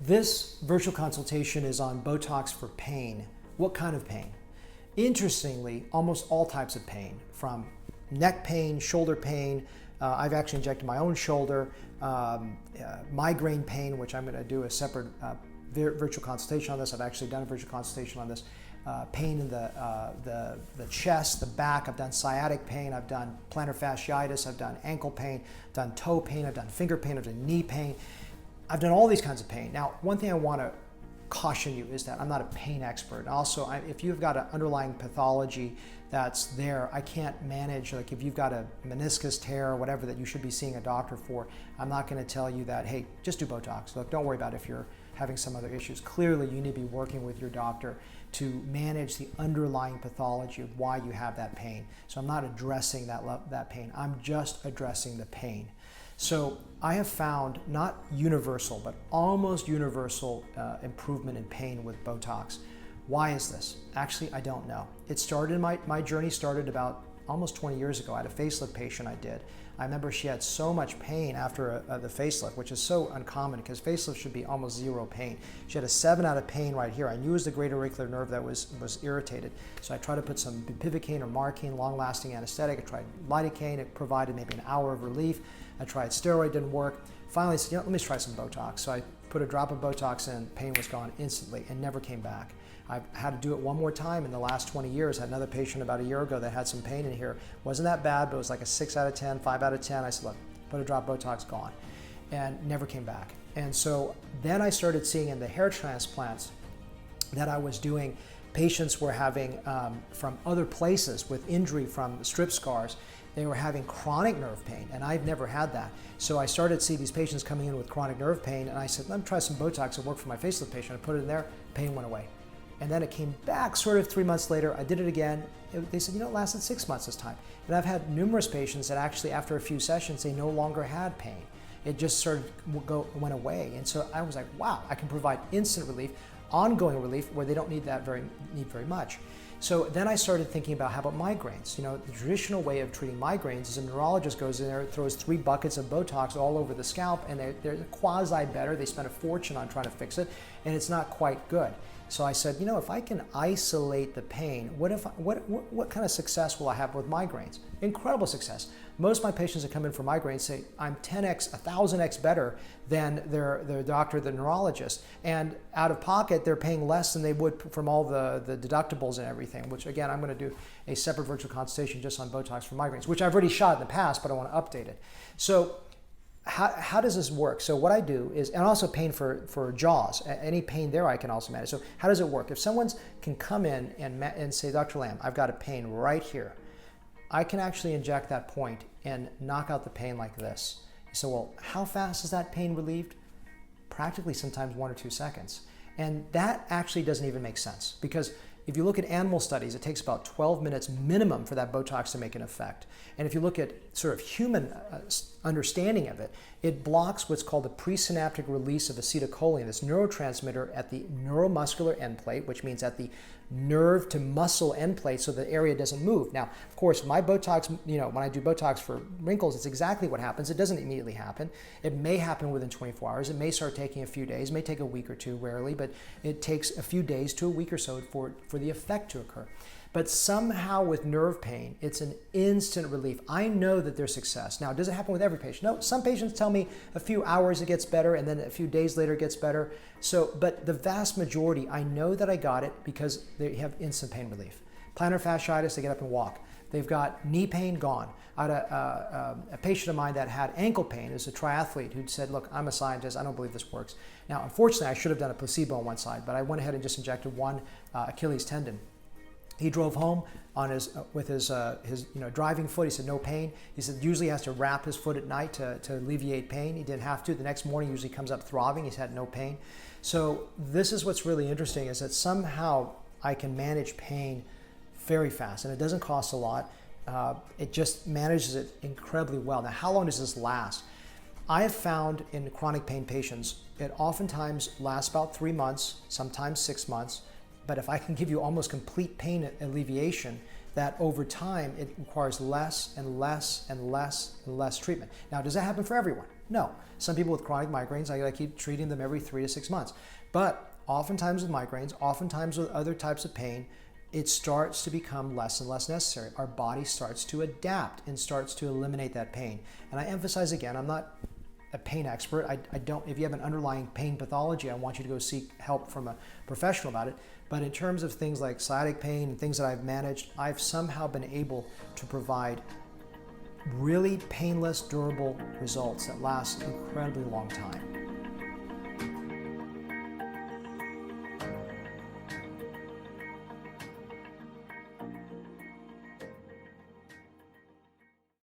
This virtual consultation is on Botox for pain. What kind of pain? Interestingly, almost all types of pain, from neck pain, shoulder pain. I've actually injected my own shoulder, migraine pain, which I'm going to do a separate virtual consultation on this. I've actually done a virtual consultation on this. Pain in the chest, the back. I've done sciatic pain. I've done plantar fasciitis. I've done ankle pain. I've done toe pain. I've done finger pain. I've done knee pain. I've done all these kinds of pain. Now, one thing I want to caution you is that I'm not a pain expert. Also, if you've got an underlying pathology that's there, I can't manage, like if you've got a meniscus tear or whatever that you should be seeing a doctor for, I'm not going to tell you that, hey, just do Botox. Look, don't worry about it if you're having some other issues. Clearly, you need to be working with your doctor to manage the underlying pathology of why you have that pain. So I'm not addressing that pain. I'm just addressing the pain. So I have found not universal, but almost universal improvement in pain with Botox. Why is this? Actually, I don't know. It started, my journey started about almost 20 years ago. I had a facelift patient I did. I remember she had so much pain after the facelift, which is so uncommon because facelift should be almost zero pain. She had a 7 out of pain right here. I knew it was the greater auricular nerve that was irritated. So I tried to put some bupivacaine or Marcaine, long-lasting anesthetic. I tried lidocaine. It provided maybe an hour of relief. I tried steroid, didn't work. Finally, I said, let me try some Botox. So I put a drop of Botox in, pain was gone instantly and never came back. I've had to do it one more time in the last 20 years. I had another patient about a year ago that had some pain in here. Wasn't that bad, but it was like a 6 out of 10, 5 out of 10. I said, look, put a drop of Botox, gone. And never came back. And so then I started seeing in the hair transplants that I was doing, patients were having from other places with injury from strip scars, they were having chronic nerve pain, and I've never had that. So I started to see these patients coming in with chronic nerve pain, and I said, let me try some Botox. It worked for my facelift patient. I put it in there, pain went away. And then it came back sort of 3 months later. I did it again. They said, it lasted 6 months this time. And I've had numerous patients that actually, after a few sessions, they no longer had pain. It just sort of went away. And so I was like, wow, I can provide instant relief, ongoing relief, where they don't need very much. So then I started thinking about, how about migraines? The traditional way of treating migraines is a neurologist goes in there, throws 3 buckets of Botox all over the scalp, and they're quasi better. They spend a fortune on trying to fix it, and it's not quite good. So I said, if I can isolate the pain, what kind of success will I have with migraines? Incredible success. Most of my patients that come in for migraines say, I'm 10x, 1,000x better than their doctor, the neurologist. And out of pocket, they're paying less than they would from all the deductibles and everything, which again, I'm going to do a separate virtual consultation just on Botox for migraines, which I've already shot in the past, but I want to update it. So how does this work? So what I do is, and also pain for jaws, any pain there I can also manage. So how does it work? If someone can come in and say, Dr. Lam, I've got a pain right here, I can actually inject that point and knock out the pain like this. So, well, how fast is that pain relieved? Practically sometimes 1 or 2 seconds. And that actually doesn't even make sense, because if you look at animal studies, it takes about 12 minutes minimum for that Botox to make an effect. And if you look at sort of human understanding of it, it blocks what's called the presynaptic release of acetylcholine, this neurotransmitter at the neuromuscular end plate, which means at the nerve to muscle end plate, so the area doesn't move. Now, of course, my Botox, when I do Botox for wrinkles, it's exactly what happens. It doesn't immediately happen. It may happen within 24 hours. It may start taking a few days. It may take a week or two, rarely, but it takes a few days to a week or so for the effect to occur. But somehow with nerve pain, it's an instant relief. I know that there's success. Now, does it happen with every patient? No, some patients tell me a few hours it gets better, and then a few days later it gets better. So, but the vast majority, I know that I got it because they have instant pain relief. Plantar fasciitis, they get up and walk. They've got knee pain, gone. I had a patient of mine that had ankle pain. It was a triathlete who said, look, I'm a scientist. I don't believe this works. Now, unfortunately, I should have done a placebo on one side, but I went ahead and just injected one Achilles tendon. He drove home on with his driving foot. He said no pain. He said usually he has to wrap his foot at night to alleviate pain. He didn't have to. The next morning usually comes up throbbing. He's had no pain. So this is what's really interesting, is that somehow I can manage pain very fast, and it doesn't cost a lot. It just manages it incredibly well. Now, how long does this last? I have found in chronic pain patients, it oftentimes lasts about 3 months, sometimes 6 months. But if I can give you almost complete pain alleviation, that over time it requires less and less and less and less treatment. Now, does that happen for everyone? No. Some people with chronic migraines, I gotta keep treating them every 3 to 6 months. But oftentimes with migraines, oftentimes with other types of pain, it starts to become less and less necessary. Our body starts to adapt and starts to eliminate that pain. And I emphasize again, I'm not a pain expert. I don't, if you have an underlying pain pathology, I want you to go seek help from a professional about it. But in terms of things like sciatic pain and things that I've managed, I've somehow been able to provide really painless, durable results that last an incredibly long time.